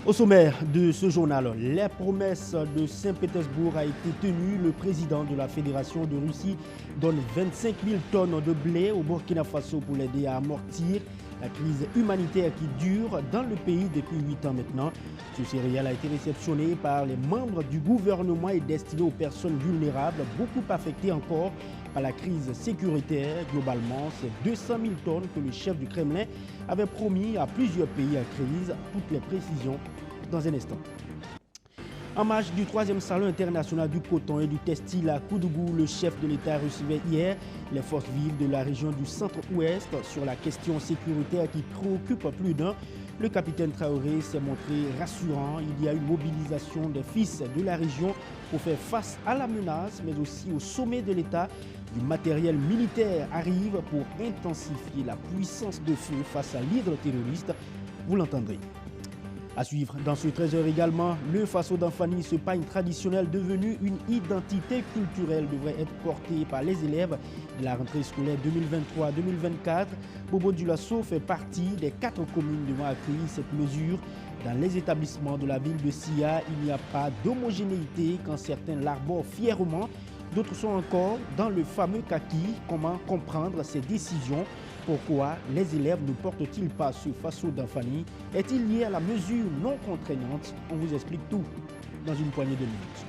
Au sommaire de ce journal, les promesses de Saint-Pétersbourg a été tenue. Le président de la Fédération de Russie donne 25 000 tonnes de blé au Burkina Faso pour l'aider à amortir la crise humanitaire qui dure dans le pays depuis 8 ans maintenant. Ce céréal a été réceptionné par les membres du gouvernement et destiné aux personnes vulnérables, beaucoup affectées encore par la crise sécuritaire. Globalement, c'est 200 000 tonnes que le chef du Kremlin avait promis à plusieurs pays en crise. Toutes les précisions dans un instant. En marge du 3e salon international du coton et du textile à Koudougou, le chef de l'État recevait hier les forces vives de la région du centre-ouest sur la question sécuritaire qui préoccupe plus d'un. Le capitaine Traoré s'est montré rassurant. Il y a une mobilisation des fils de la région pour faire face à la menace, mais aussi au sommet de l'État. Du matériel militaire arrive pour intensifier la puissance de feu face à l'hydre terroriste. Vous l'entendrez. À suivre dans ce 13h également, le Faso d'Anfani, ce pagne traditionnel devenu une identité culturelle, devrait être porté par les élèves de la rentrée scolaire 2023-2024. Bobo Dioulasso fait partie des 4 communes devant accueillir cette mesure. Dans les établissements de la ville de Sia, il n'y a pas d'homogénéité quand certains l'arborent fièrement. D'autres sont encore dans le fameux kaki. Comment comprendre ces décisions? Pourquoi les élèves ne portent-ils pas ce Faso d'Anfani? Est-il lié à la mesure non contraignante? On vous explique tout dans une poignée de minutes.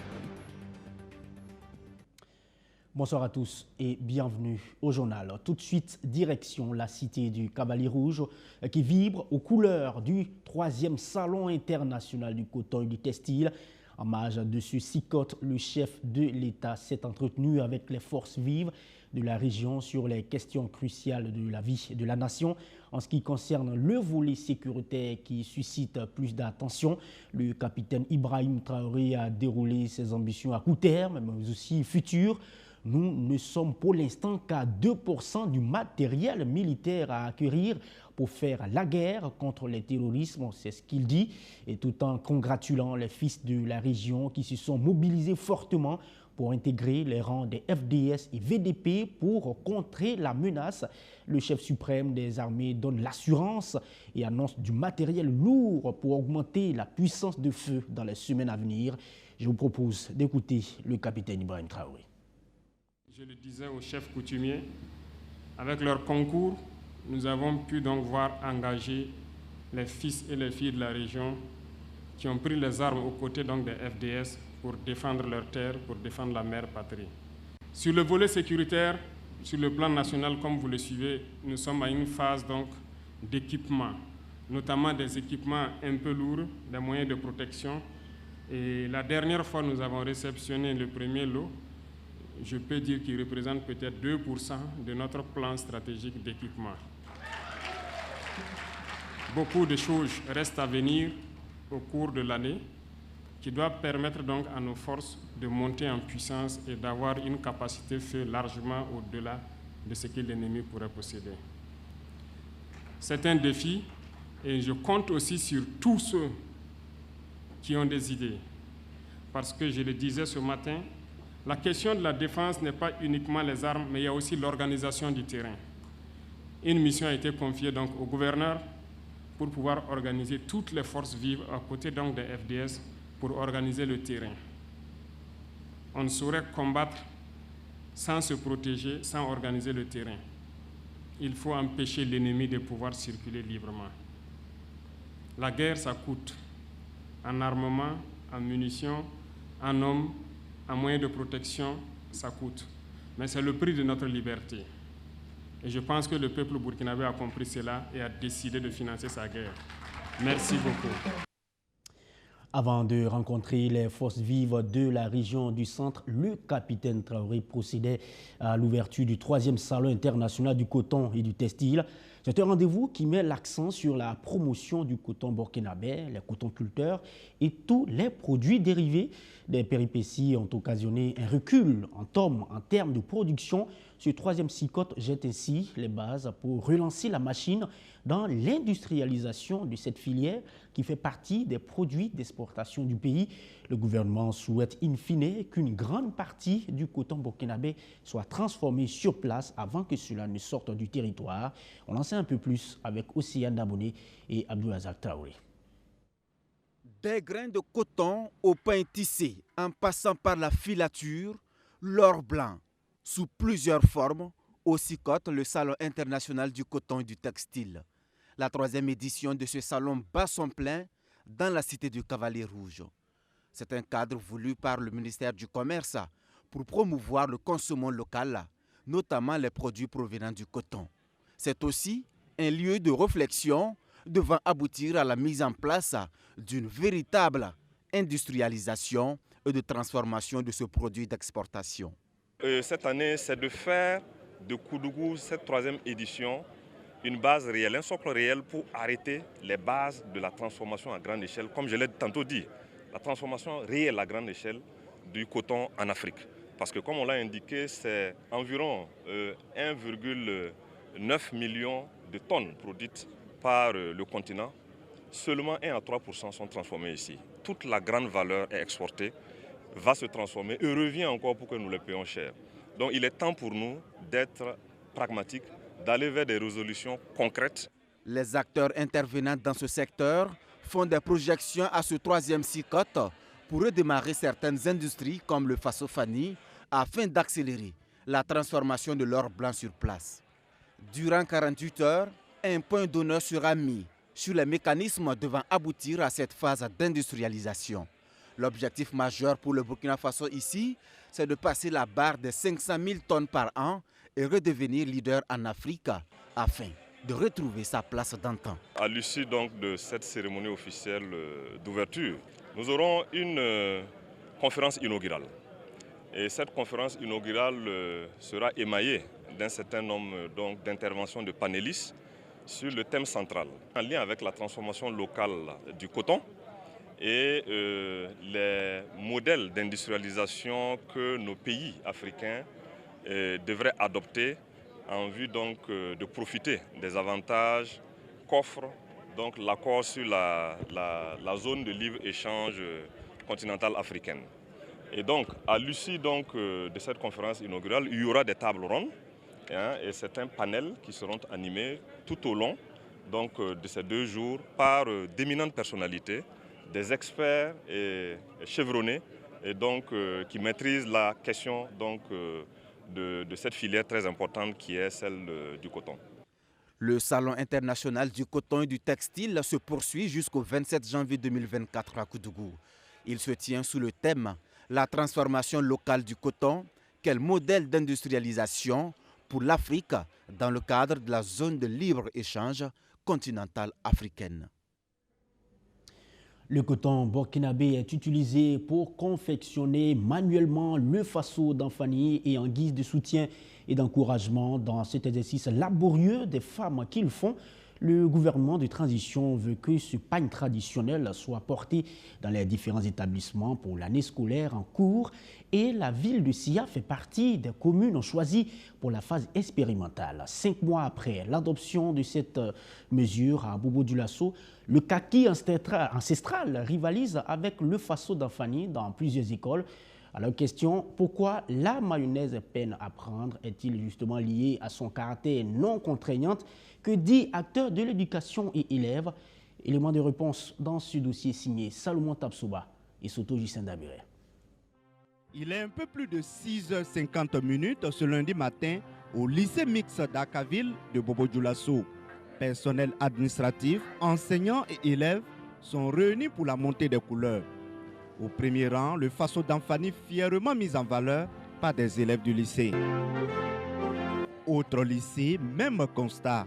Bonsoir à tous et bienvenue au journal. Tout de suite, direction la cité du Cavalier Rouge qui vibre aux couleurs du 3e Salon international du coton et du textile. En marge de ce SICOT, le chef de l'État s'est entretenu avec les forces vives de la région sur les questions cruciales de la vie de la nation. En ce qui concerne le volet sécuritaire qui suscite plus d'attention, le capitaine Ibrahim Traoré a déroulé ses ambitions à court terme, mais aussi futures. Nous ne sommes pour l'instant qu'à 2% du matériel militaire à acquérir pour faire la guerre contre les terrorismes, c'est ce qu'il dit, et tout en congratulant les fils de la région qui se sont mobilisés fortement pour intégrer les rangs des FDS et VDP pour contrer la menace. Le chef suprême des armées donne l'assurance et annonce du matériel lourd pour augmenter la puissance de feu dans les semaines à venir. Je vous propose d'écouter le capitaine Ibrahim Traoré. Je le disais aux chefs coutumiers, avec leur concours, nous avons pu donc voir engager les fils et les filles de la région qui ont pris les armes aux côtés donc des FDS pour défendre leur terre, pour défendre la mère patrie. Sur le volet sécuritaire, sur le plan national, comme vous le suivez, nous sommes à une phase donc d'équipement, notamment des équipements un peu lourds, des moyens de protection. Et la dernière fois, nous avons réceptionné le premier lot. Je peux dire qu'il représente peut-être 2% de notre plan stratégique d'équipement. Beaucoup de choses restent à venir au cours de l'année qui doivent permettre donc à nos forces de monter en puissance et d'avoir une capacité feu largement au-delà de ce que l'ennemi pourrait posséder. C'est un défi et je compte aussi sur tous ceux qui ont des idées. Parce que je le disais ce matin, la question de la défense n'est pas uniquement les armes, mais il y a aussi l'organisation du terrain. Une mission a été confiée donc au gouverneur pour pouvoir organiser toutes les forces vives à côté donc des FDS pour organiser le terrain. On ne saurait combattre sans se protéger, sans organiser le terrain. Il faut empêcher l'ennemi de pouvoir circuler librement. La guerre, ça coûte en armement, en munitions, en hommes, en moyens de protection, ça coûte. Mais c'est le prix de notre liberté. Et je pense que le peuple burkinabé a compris cela et a décidé de financer sa guerre. Merci beaucoup. Avant de rencontrer les forces vives de la région du centre, le capitaine Traoré procédait à l'ouverture du 3e Salon international du coton et du textile. C'est un rendez-vous qui met l'accent sur la promotion du coton burkinabé, les cotonculteurs et tous les produits dérivés. Des péripéties ont occasionné un recul en termes de production. Ce 3e SICOT jette ainsi les bases pour relancer la machine dans l'industrialisation de cette filière qui fait partie des produits d'exportation du pays. Le gouvernement souhaite in fine qu'une grande partie du coton burkinabé soit transformée sur place avant que cela ne sorte du territoire. On en sait un peu plus avec Océane Daboné et Abdourazak Traoré. Des grains de coton au pain tissé, en passant par la filature, l'or blanc, sous plusieurs formes, aussi cote le Salon international du coton et du textile. La 3e édition de ce salon bat son plein dans la cité du Cavalier Rouge. C'est un cadre voulu par le ministère du Commerce pour promouvoir le consommation local, notamment les produits provenant du coton. C'est aussi un lieu de réflexion devant aboutir à la mise en place d'une véritable industrialisation et de transformation de ce produit d'exportation. Cette année, c'est de faire de Koudougou, cette 3e édition, une base réelle, un socle réel pour arrêter les bases de la transformation à grande échelle. Comme je l'ai tantôt dit, la transformation réelle à grande échelle du coton en Afrique. Parce que comme on l'a indiqué, c'est environ 1,9 million de tonnes produites par le continent. Seulement 1 à 3% sont transformés ici. Toute la grande valeur est exportée, va se transformer et revient encore pour que nous les payions cher. Donc il est temps pour nous d'être pragmatiques, d'aller vers des résolutions concrètes. Les acteurs intervenant dans ce secteur font des projections à ce 3e cycle pour redémarrer certaines industries comme le Faso-Fani afin d'accélérer la transformation de l'or blanc sur place. Durant 48 heures, un point d'honneur sera mis sur les mécanismes devant aboutir à cette phase d'industrialisation. L'objectif majeur pour le Burkina Faso ici, c'est de passer la barre des 500 000 tonnes par an et redevenir leader en Afrique afin de retrouver sa place d'antan. À l'issue donc de cette cérémonie officielle d'ouverture, nous aurons une conférence inaugurale. Et cette conférence inaugurale sera émaillée d'un certain nombre d'interventions de panélistes sur le thème central, en lien avec la transformation locale du coton et les modèles d'industrialisation que nos pays africains devraient adopter en vue donc de profiter des avantages qu'offre donc l'accord sur la zone de libre-échange continentale africaine. Et donc, à l'issue donc de cette conférence inaugurale, il y aura des tables rondes et certains panels qui seront animés tout au long donc, de ces 2 jours par d'éminentes personnalités, des experts et chevronnés et donc, qui maîtrisent la question donc, de cette filière très importante qui est celle du coton. Le Salon international du coton et du textile se poursuit jusqu'au 27 janvier 2024 à Koudougou. Il se tient sous le thème « La transformation locale du coton, quel modèle d'industrialisation pour l'Afrique dans le cadre de la zone de libre-échange continentale africaine ». Le coton burkinabé est utilisé pour confectionner manuellement le faso d'Anfani et en guise de soutien et d'encouragement dans cet exercice laborieux des femmes qui le font. Le gouvernement de transition veut que ce pagne traditionnel soit porté dans les différents établissements pour l'année scolaire en cours et la ville de Sia fait partie des communes choisies pour la phase expérimentale. 5 mois après l'adoption de cette mesure à Bobo-Dioulasso, le kaki ancestral rivalise avec le faso d'Anfani dans plusieurs écoles. Alors question, pourquoi la mayonnaise peine à prendre est-il justement lié à son caractère non contraignant? Que dit acteur de l'éducation et élèves? Élément de réponse dans ce dossier signé Salomon Tapsouba et Soto Justin Dabiré. Il est un peu plus de 6h50 ce lundi matin au lycée mixte d'Akaville de Bobo-Dioulasso. Personnel administratif, enseignants et élèves sont réunis pour la montée des couleurs. Au premier rang, le faso d'Anfani fièrement mis en valeur par des élèves du lycée. Autre lycée, même constat.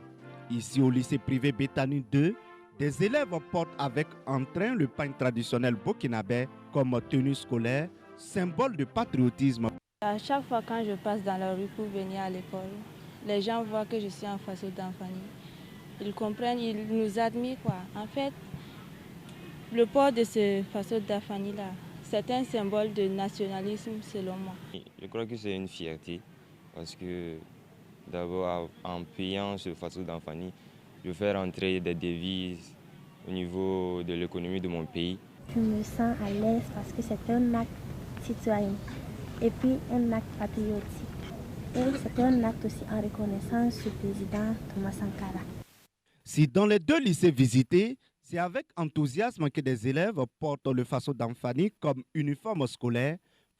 Ici au lycée privé Béthanie 2, des élèves portent avec entrain le pagne traditionnel burkinabé comme tenue scolaire, symbole de patriotisme. À chaque fois quand je passe dans la rue pour venir à l'école, les gens voient que je suis en faso d'Anfani. Ils comprennent, ils nous admirent quoi. En fait, le port de ce faso d'Anfani-là, c'est un symbole de nationalisme selon moi. Je crois que c'est une fierté parce que d'abord en payant ce faso d'Anfani, je fais rentrer des devises au niveau de l'économie de mon pays. Je me sens à l'aise parce que c'est un acte citoyen et puis un acte patriotique. Et c'est un acte aussi en reconnaissance du président Thomas Sankara. Si dans les 2 lycées visités, C'est avec enthousiasme que des élèves portent le faso d'Anfani comme uniforme scolaire.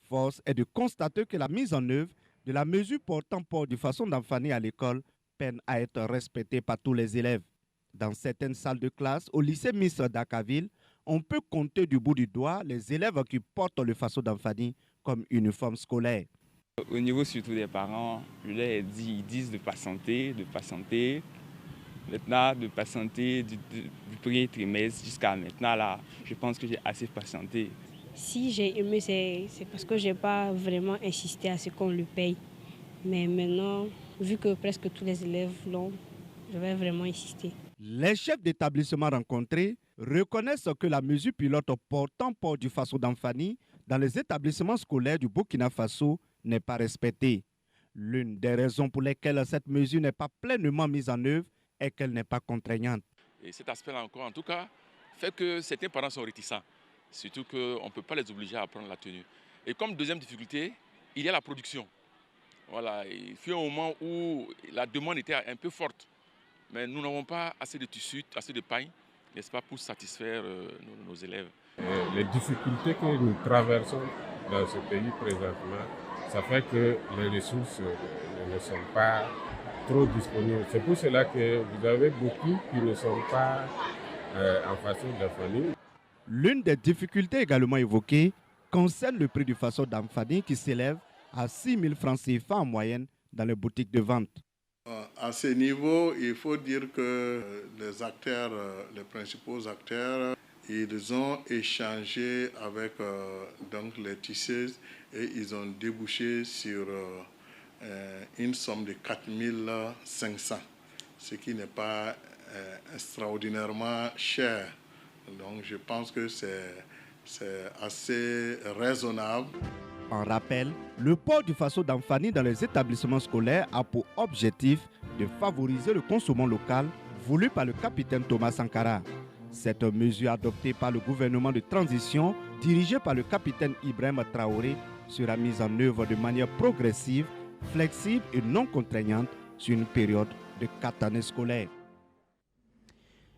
Force est de constater que la mise en œuvre de la mesure portant port du faso d'Anfani à l'école peine à être respectée par tous les élèves. Dans certaines salles de classe, au lycée Miss d'Akaville, on peut compter du bout du doigt les élèves qui portent le faso d'Anfani comme uniforme scolaire. Au niveau surtout des parents, je leur dis, ils disent de patienter. Maintenant, de patienter du premier trimestre jusqu'à maintenant, là, je pense que j'ai assez patienté. Si j'ai aimé, c'est parce que je n'ai pas vraiment insisté à ce qu'on le paye. Mais maintenant, vu que presque tous les élèves l'ont, je vais vraiment insister. Les chefs d'établissement rencontrés reconnaissent que la mesure pilote portant port du faso d'Anfani dans les établissements scolaires du Burkina Faso n'est pas respectée. L'une des raisons pour lesquelles cette mesure n'est pas pleinement mise en œuvre est qu'elle n'est pas contraignante. Et cet aspect-là encore, en tout cas, fait que certains parents sont réticents. Surtout qu'on ne peut pas les obliger à prendre la tenue. Et comme deuxième difficulté, il y a la production. Voilà, il fut un moment où la demande était un peu forte. Mais nous n'avons pas assez de tissus, assez de paille, n'est-ce pas, pour satisfaire nos élèves. Les difficultés que nous traversons dans ce pays présentement, ça fait que les ressources ne sont pas trop disponibles. C'est pour cela que vous avez beaucoup qui ne sont pas en façon d'Anfani. L'une des difficultés également évoquées concerne le prix du faso d'Anfani qui s'élève à 6 000 francs CFA en moyenne dans les boutiques de vente. À ce niveau, il faut dire que les acteurs, les principaux acteurs, ils ont échangé avec donc les tisseuses et ils ont débouché sur une somme de 4 500, ce qui n'est pas extraordinairement cher. Donc je pense que c'est assez raisonnable. En rappel, le port du faso d'Anfani dans les établissements scolaires a pour objectif de favoriser le consommation local voulu par le capitaine Thomas Sankara. Cette mesure adoptée par le gouvernement de transition dirigé par le capitaine Ibrahim Traoré sera mise en œuvre de manière progressive, flexible et non contraignante sur une période de 4 années scolaires.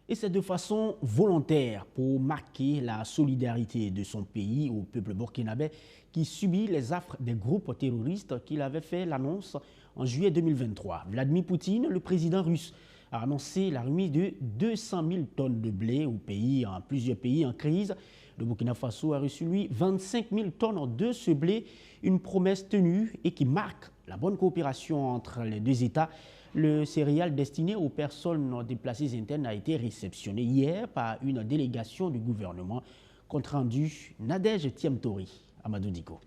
Et c'est de façon volontaire pour marquer la solidarité de son pays au peuple burkinabé qui subit les affres des groupes terroristes qu'il avait fait l'annonce en juillet 2023. Vladimir Poutine, le président russe, a annoncé la remise de 200 000 tonnes de blé au pays, en plusieurs pays en crise. Le Burkina Faso a reçu, lui, 25 000 tonnes de ce blé, une promesse tenue et qui marque la bonne coopération entre les deux États. Le céréal destiné aux personnes déplacées internes a été réceptionné hier par une délégation du gouvernement. Compte rendu Nadège Tiemtori, Amadou Diko.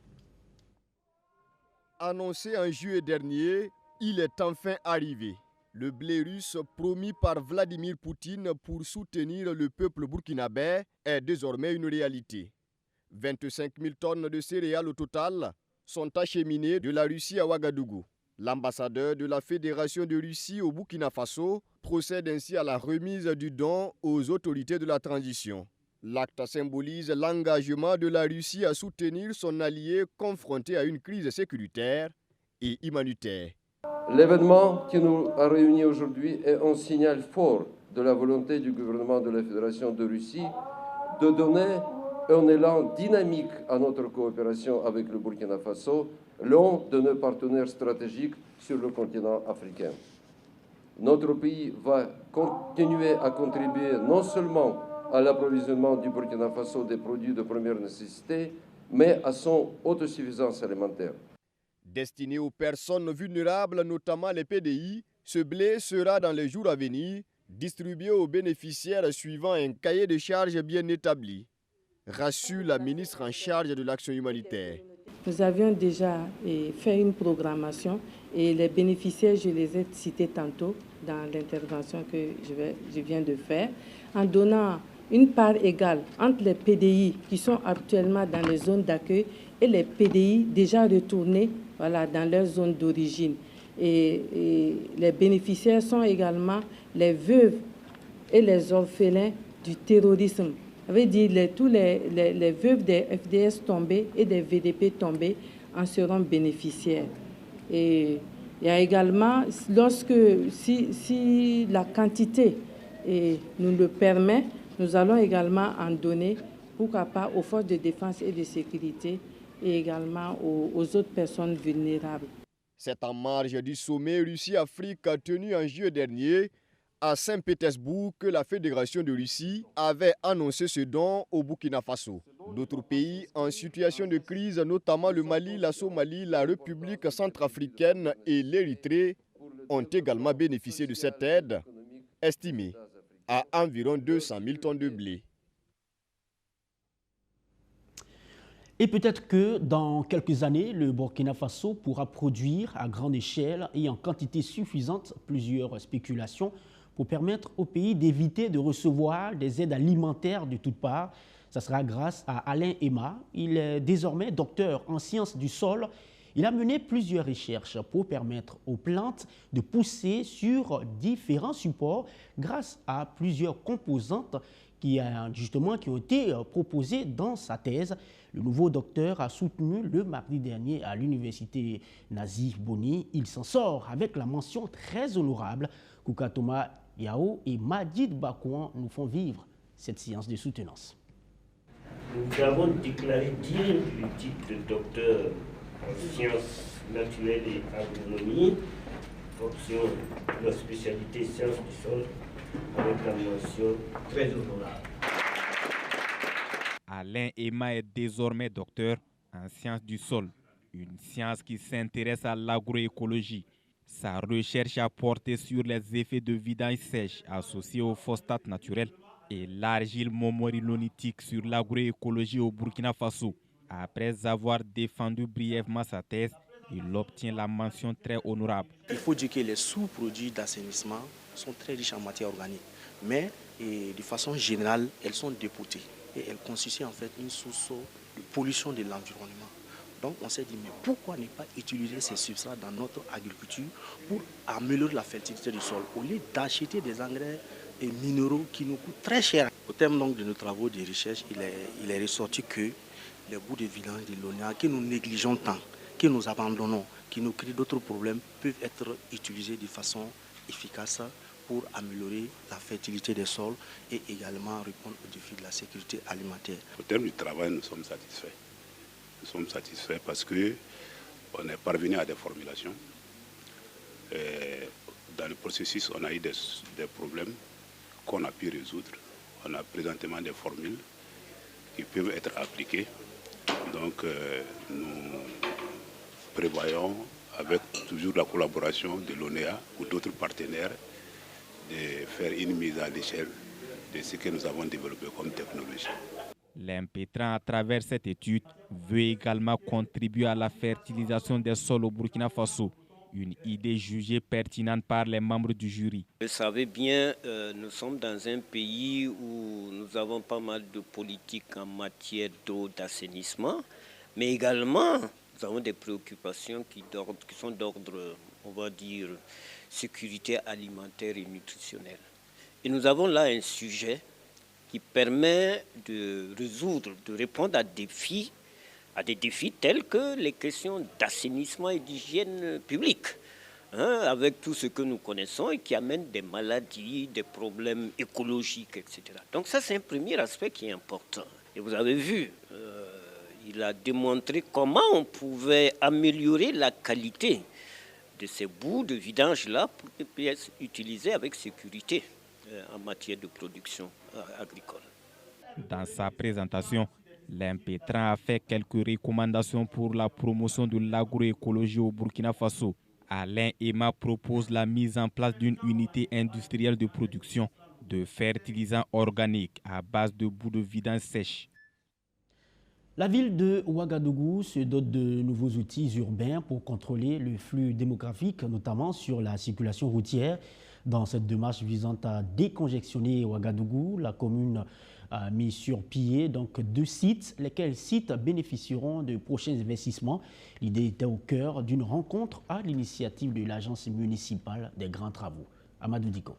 Annoncé en juillet dernier, il est enfin arrivé. Le blé russe promis par Vladimir Poutine pour soutenir le peuple burkinabé est désormais une réalité. 25 000 tonnes de céréales au total sont acheminées de la Russie à Ouagadougou. L'ambassadeur de la Fédération de Russie au Burkina Faso procède ainsi à la remise du don aux autorités de la transition. L'acte symbolise l'engagement de la Russie à soutenir son allié confronté à une crise sécuritaire et humanitaire. L'événement qui nous a réunis aujourd'hui est un signal fort de la volonté du gouvernement de la Fédération de Russie de donner un élan dynamique à notre coopération avec le Burkina Faso, l'un de nos partenaires stratégiques sur le continent africain. Notre pays va continuer à contribuer non seulement à l'approvisionnement du Burkina Faso des produits de première nécessité, mais à son autosuffisance alimentaire. Destiné aux personnes vulnérables, notamment les PDI, ce blé sera dans les jours à venir distribué aux bénéficiaires suivant un cahier de charges bien établi, rassure la ministre en charge de l'action humanitaire. Nous avions déjà fait une programmation et les bénéficiaires, je les ai cités tantôt dans l'intervention que je viens de faire, en donnant une part égale entre les PDI qui sont actuellement dans les zones d'accueil et les PDI déjà retournés dans leur zone d'origine. Et les bénéficiaires sont également les veuves et les orphelins du terrorisme. Ça veut dire tous les veuves des FDS tombés et des VDP tombés en seront bénéficiaires. Et il y a également, si la quantité nous le permet, Nous allons également en donner, pourquoi pas, aux forces de défense et de sécurité et également aux autres personnes vulnérables. C'est en marge du sommet Russie-Afrique tenu en juillet dernier à Saint-Pétersbourg que la Fédération de Russie avait annoncé ce don au Burkina Faso. D'autres pays en situation de crise, notamment le Mali, la Somalie, la République centrafricaine et l'Érythrée, ont également bénéficié de cette aide, estimée à environ 200 000 tonnes de blé. Et peut-être que dans quelques années, le Burkina Faso pourra produire à grande échelle et en quantité suffisante plusieurs spéculations pour permettre au pays d'éviter de recevoir des aides alimentaires de toutes parts. Ça sera grâce à Alain Ema. Il est désormais docteur en sciences du sol. Il a mené plusieurs recherches pour permettre aux plantes de pousser sur différents supports grâce à plusieurs composantes qui ont été proposées dans sa thèse. Le nouveau docteur a soutenu le mardi dernier à l'université Nazif Boni. Il s'en sort avec la mention très honorable. Kouka Thomas Yao et Majid Bakouan nous font vivre cette séance de soutenance. Nous avons déclaré digne du titre de docteur en sciences naturelles et agronomie, option de la spécialité sciences du sol, avec la mention très honorable. Alain Ema est désormais docteur en sciences du sol, une science qui s'intéresse à l'agroécologie. Sa recherche a porté sur les effets de vidange sèche associés aux phosphates naturels et l'argile momorilonitique sur l'agroécologie au Burkina Faso. Après avoir défendu brièvement sa thèse, il obtient la mention très honorable. Il faut dire que les sous-produits d'assainissement sont très riches en matière organique, mais de façon générale, elles sont dépotées et elles constituent en fait une source de pollution de l'environnement. Donc on s'est dit, mais pourquoi ne pas utiliser ces substrats dans notre agriculture pour améliorer la fertilité du sol, au lieu d'acheter des engrais et minéraux qui nous coûtent très cher. Au terme donc de nos travaux de recherche, il est ressorti que les bouts de vidange de l'ONIA que nous négligeons tant, que nous abandonnons, qui nous créent d'autres problèmes, peuvent être utilisés de façon efficace pour améliorer la fertilité des sols et également répondre aux défis de la sécurité alimentaire. Au terme du travail, nous sommes satisfaits. Nous sommes satisfaits parce qu'on est parvenu à des formulations. Et dans le processus, on a eu des problèmes qu'on a pu résoudre. On a présentement des formules qui peuvent être appliquées. Donc nous prévoyons, avec toujours la collaboration de l'ONEA ou d'autres partenaires, de faire une mise à l'échelle de ce que nous avons développé comme technologie. L'Impétran, à travers cette étude, veut également contribuer à la fertilisation des sols au Burkina Faso, une idée jugée pertinente par les membres du jury. Vous savez bien, nous sommes dans un pays où nous avons pas mal de politiques en matière d'eau, d'assainissement, mais également nous avons des préoccupations qui sont d'ordre, on va dire, sécurité alimentaire et nutritionnelle. Et nous avons là un sujet qui permet de résoudre, de répondre à des défis tels que les questions d'assainissement et d'hygiène publique, avec tout ce que nous connaissons et qui amène des maladies, des problèmes écologiques, etc. Donc ça, c'est un premier aspect qui est important. Et vous avez vu, il a démontré comment on pouvait améliorer la qualité de ces bouts de vidange-là pour qu'ils puissent être utilisés avec sécurité en matière de production agricole. Dans sa présentation, l'Impétran a fait quelques recommandations pour la promotion de l'agroécologie au Burkina Faso. Alain Ema propose la mise en place d'une unité industrielle de production de fertilisants organiques à base de bouts de vidange sèche. La ville de Ouagadougou se dote de nouveaux outils urbains pour contrôler le flux démographique, notamment sur la circulation routière. Dans cette démarche visant à décongestionner Ouagadougou, la commune a mis sur pied donc 2 sites, lesquels sites bénéficieront de prochains investissements. L'idée était au cœur d'une rencontre à l'initiative de l'agence municipale des grands travaux. Amadou Diko.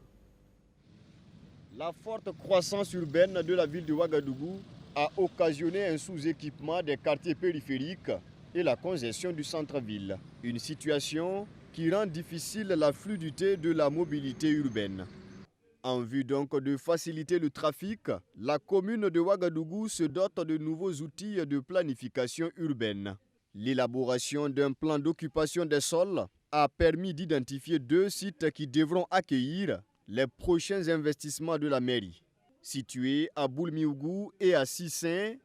La forte croissance urbaine de la ville de Ouagadougou a occasionné un sous-équipement des quartiers périphériques et la congestion du centre-ville. Une situation qui rend difficile la fluidité de la mobilité urbaine. En vue donc de faciliter le trafic, la commune de Ouagadougou se dote de nouveaux outils de planification urbaine. L'élaboration d'un plan d'occupation des sols a permis d'identifier 2 sites qui devront accueillir les prochains investissements de la mairie. Situés à Boulmiougou et à Sissin,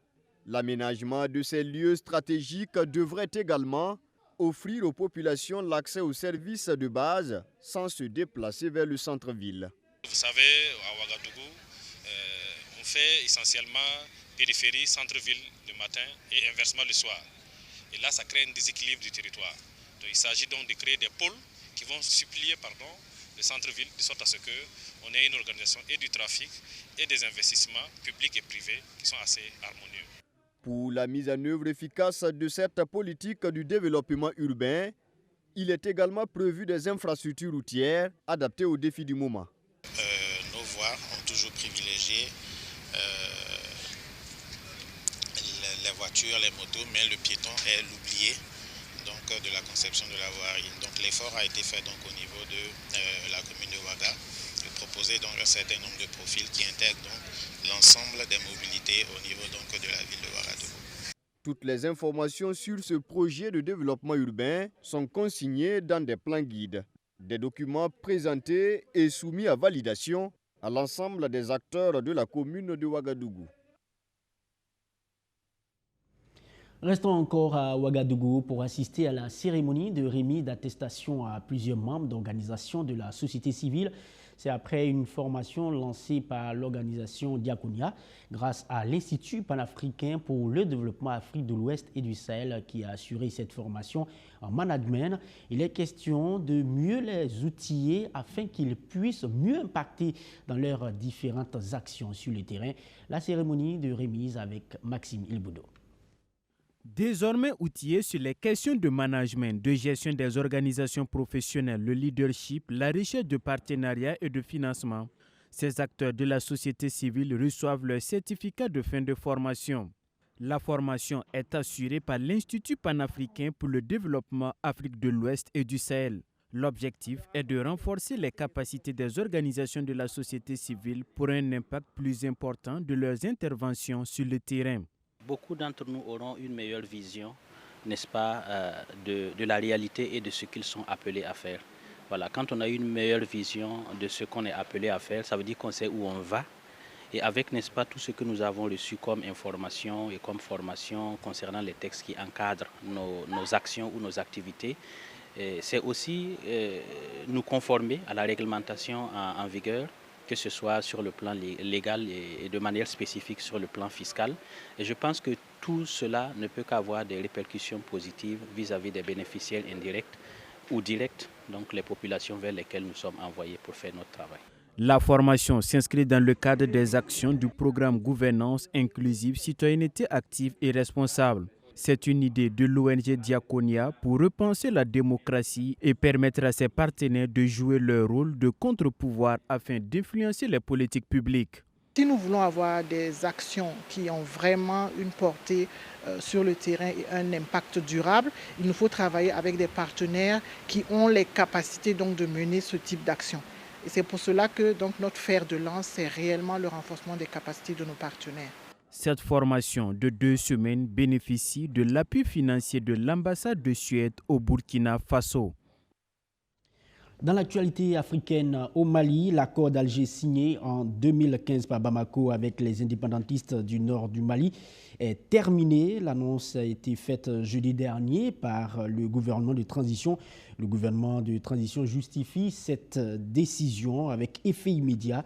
l'aménagement de ces lieux stratégiques devrait également offrir aux populations l'accès aux services de base sans se déplacer vers le centre-ville. Vous savez, à Ouagadougou, on fait essentiellement périphérie, centre-ville le matin et inversement le soir. Et là, ça crée un déséquilibre du territoire. Donc, il s'agit donc de créer des pôles qui vont supplier le centre-ville, de sorte à ce qu'on ait une organisation et du trafic et des investissements publics et privés qui sont assez harmonieux. Pour la mise en œuvre efficace de cette politique du développement urbain, il est également prévu des infrastructures routières adaptées aux défis du moment. Nos voies ont toujours privilégié les voitures, les motos, mais le piéton est l'oublié de la conception de la voirie. Donc l'effort a été fait donc, au niveau de la commune de Ouaga, de proposer donc, un certain nombre de profils qui intègrent l'ensemble des mobilités au niveau donc, de la ville de Ouagadougou. Toutes les informations sur ce projet de développement urbain sont consignées dans des plans guides, des documents présentés et soumis à validation à l'ensemble des acteurs de la commune de Ouagadougou. Restons encore à Ouagadougou pour assister à la cérémonie de remise d'attestation à plusieurs membres d'organisations de la société civile. C'est après une formation lancée par l'organisation Diakonia grâce à l'Institut panafricain pour le développement Afrique de l'Ouest et du Sahel qui a assuré cette formation en management. Il est question de mieux les outiller afin qu'ils puissent mieux impacter dans leurs différentes actions sur le terrain. La cérémonie de remise avec Maxime Ilboudo. Désormais outillés sur les questions de management, de gestion des organisations professionnelles, le leadership, la recherche de partenariats et de financement, ces acteurs de la société civile reçoivent leur certificat de fin de formation. La formation est assurée par l'Institut panafricain pour le développement Afrique de l'Ouest et du Sahel. L'objectif est de renforcer les capacités des organisations de la société civile pour un impact plus important de leurs interventions sur le terrain. Beaucoup d'entre nous auront une meilleure vision, n'est-ce pas, de la réalité et de ce qu'ils sont appelés à faire. Voilà, quand on a une meilleure vision de ce qu'on est appelé à faire, ça veut dire qu'on sait où on va. Et avec, n'est-ce pas, tout ce que nous avons reçu comme information et comme formation concernant les textes qui encadrent nos actions ou nos activités, c'est aussi nous conformer à la réglementation en vigueur, que ce soit sur le plan légal et de manière spécifique sur le plan fiscal. Et je pense que tout cela ne peut qu'avoir des répercussions positives vis-à-vis des bénéficiaires indirects ou directs, donc les populations vers lesquelles nous sommes envoyés pour faire notre travail. La formation s'inscrit dans le cadre des actions du programme Gouvernance inclusive, citoyenneté active et responsable. C'est une idée de l'ONG Diakonia pour repenser la démocratie et permettre à ses partenaires de jouer leur rôle de contre-pouvoir afin d'influencer les politiques publiques. Si nous voulons avoir des actions qui ont vraiment une portée sur le terrain et un impact durable, il nous faut travailler avec des partenaires qui ont les capacités donc, de mener ce type d'action. Et c'est pour cela que donc, notre fer de lance, c'est réellement le renforcement des capacités de nos partenaires. Cette formation de 2 semaines bénéficie de l'appui financier de l'ambassade de Suède au Burkina Faso. Dans l'actualité africaine, au Mali, l'accord d'Alger signé en 2015 par Bamako avec les indépendantistes du nord du Mali est terminé. L'annonce a été faite jeudi dernier par le gouvernement de transition. Le gouvernement de transition justifie cette décision avec effet immédiat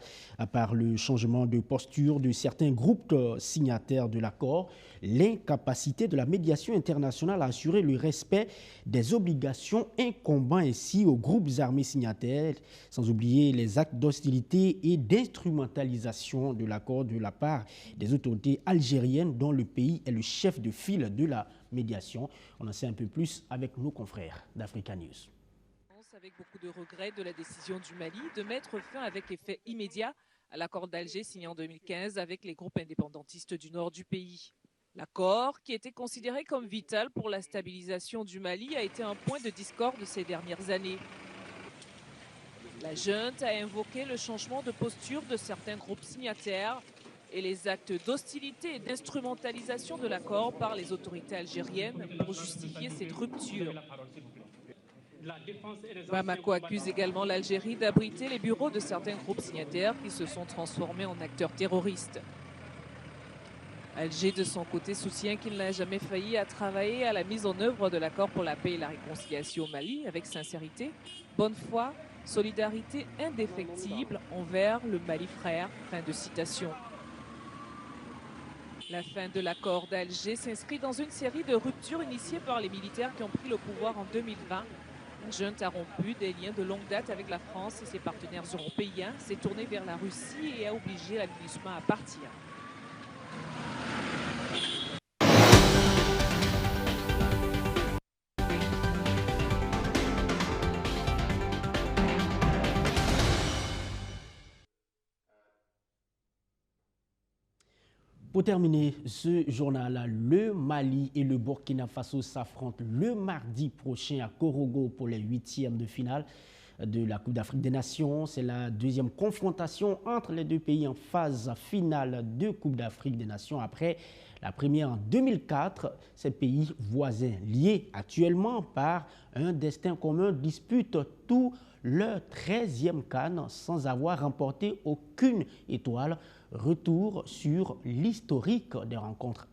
par le changement de posture de certains groupes signataires de l'accord, l'incapacité de la médiation internationale à assurer le respect des obligations incombant ainsi aux groupes armés signataires, sans oublier les actes d'hostilité et d'instrumentalisation de l'accord de la part des autorités algériennes dont le pays est le chef de file de la médiation. On en sait un peu plus avec nos confrères d'Africa News. Avec beaucoup de regrets de la décision du Mali de mettre fin avec effet immédiat à l'accord d'Alger signé en 2015 avec les groupes indépendantistes du nord du pays. L'accord, qui était considéré comme vital pour la stabilisation du Mali, a été un point de discorde ces dernières années. La junte a invoqué le changement de posture de certains groupes signataires et les actes d'hostilité et d'instrumentalisation de l'accord par les autorités algériennes pour justifier cette rupture. Bamako accuse également l'Algérie d'abriter les bureaux de certains groupes signataires qui se sont transformés en acteurs terroristes. Alger, de son côté, soutient qu'il n'a jamais failli à travailler à la mise en œuvre de l'accord pour la paix et la réconciliation au Mali avec sincérité, bonne foi, solidarité indéfectible envers le Mali frère. Fin de citation. La fin de l'accord d'Alger s'inscrit dans une série de ruptures initiées par les militaires qui ont pris le pouvoir en 2020. La junte a rompu des liens de longue date avec la France et ses partenaires européens, s'est tournée vers la Russie et a obligé la MINUSMA à partir. Pour terminer ce journal, le Mali et le Burkina Faso s'affrontent le mardi prochain à Korogo pour les 8e de finale de la Coupe d'Afrique des Nations. C'est la deuxième confrontation entre les deux pays en phase finale de Coupe d'Afrique des Nations après la première en 2004. Ces pays voisins, liés actuellement par un destin commun, disputent tout leur 13e CAN sans avoir remporté aucune étoile. Retour sur l'historique des rencontres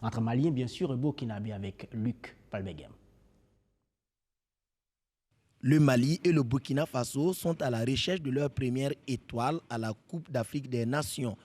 entre Maliens, bien sûr, et Burkinabé avec Luc Palbeghem. Le Mali et le Burkina Faso sont à la recherche de leur première étoile à la Coupe d'Afrique des Nations.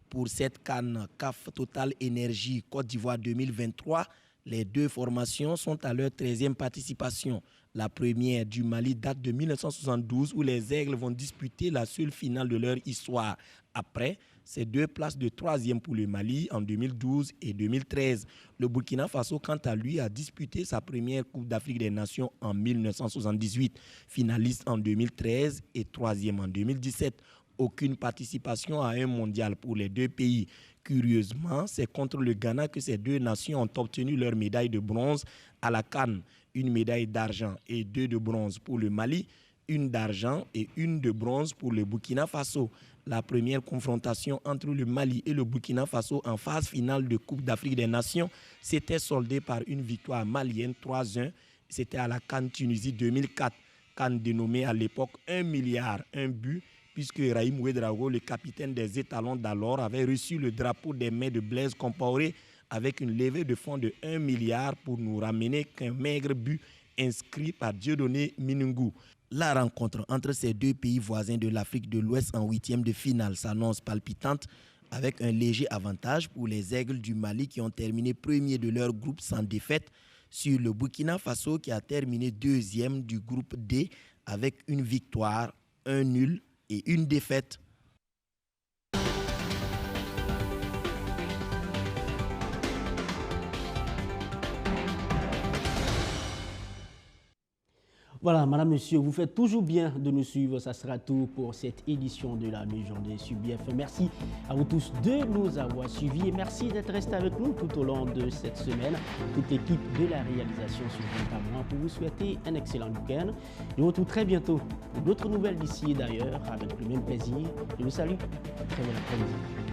Pour cette CAN CAF Total Énergie Côte d'Ivoire 2023, les deux formations sont à leur 13e participation. La première du Mali date de 1972 où les Aigles vont disputer la seule finale de leur histoire. Après, c'est deux places de 3e pour le Mali en 2012 et 2013. Le Burkina Faso, quant à lui, a disputé sa première Coupe d'Afrique des Nations en 1978, finaliste en 2013 et 3e en 2017. Aucune participation à un mondial pour les deux pays. Curieusement, c'est contre le Ghana que ces deux nations ont obtenu leur médaille de bronze à la CAN. Une médaille d'argent et 2 de bronze pour le Mali, une d'argent et une de bronze pour le Burkina Faso. La première confrontation entre le Mali et le Burkina Faso en phase finale de Coupe d'Afrique des Nations s'était soldée par une victoire malienne 3-1. C'était à la CAN Tunisie 2004. CAN dénommée à l'époque 1 milliard, un but, puisque Raïm Ouedraogo, le capitaine des étalons d'alors, avait reçu le drapeau des mains de Blaise Compaoré avec une levée de fonds de 1 milliard pour nous ramener qu'un maigre but inscrit par Dieudonné Minungou. La rencontre entre ces deux pays voisins de l'Afrique de l'Ouest en 8e de finale s'annonce palpitante avec un léger avantage pour les Aigles du Mali qui ont terminé premier de leur groupe sans défaite sur le Burkina Faso qui a terminé 2e du groupe D avec une victoire, un nul et une défaite. Voilà, madame, monsieur, vous faites toujours bien de nous suivre. Ça sera tout pour cette édition de la mi-journée sur BFM. Merci à vous tous de nous avoir suivis et merci d'être restés avec nous tout au long de cette semaine. Toute l'équipe de la réalisation sur moi pour vous souhaiter un excellent week-end. Je vous retrouve très bientôt pour d'autres nouvelles d'ici et d'ailleurs avec le même plaisir. Je vous salue. Très bon après-midi.